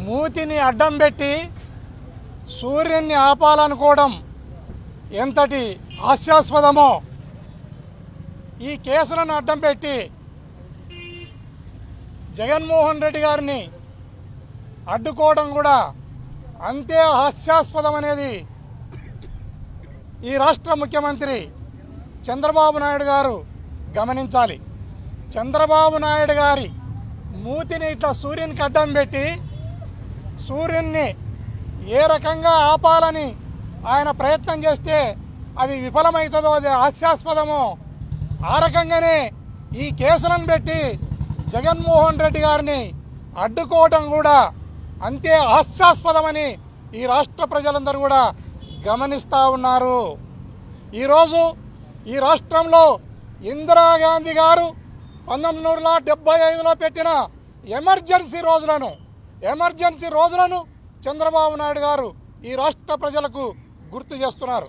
మూతిని అడ్డం పెట్టి సూర్యుని ఆపాలనుకోవడం ఎంతటి హాస్యాస్పదమో, ఈ కేసులను అడ్డం పెట్టి జగన్మోహన్ రెడ్డి గారిని అడ్డుకోవడం కూడా అంతే హాస్యాస్పదం అనేది ఈ రాష్ట్ర ముఖ్యమంత్రి చంద్రబాబు నాయుడు గారు గమనించాలి. చంద్రబాబు నాయుడు గారి మూతిని ఇట్లా సూర్యునికి అడ్డం పెట్టి సూర్యున్ని ఏ రకంగా ఆపాలని ఆయన ప్రయత్నం చేస్తే అది విఫలమవుతుందో, అది హాస్యాస్పదమో, ఆ రకంగానే ఈ కేసులను పెట్టి జగన్మోహన్ రెడ్డి గారిని అడ్డుకోవటం కూడా అంతే హాస్యాస్పదమని ఈ రాష్ట్ర ప్రజలందరూ కూడా గమనిస్తూ ఉన్నారు. ఈరోజు ఈ రాష్ట్రంలో ఇందిరాగాంధీ గారు 1975లో పెట్టిన ఎమర్జెన్సీ రోజులను చంద్రబాబు నాయుడు గారు ఈ రాష్ట్ర ప్రజలకు గుర్తు చేస్తున్నారు.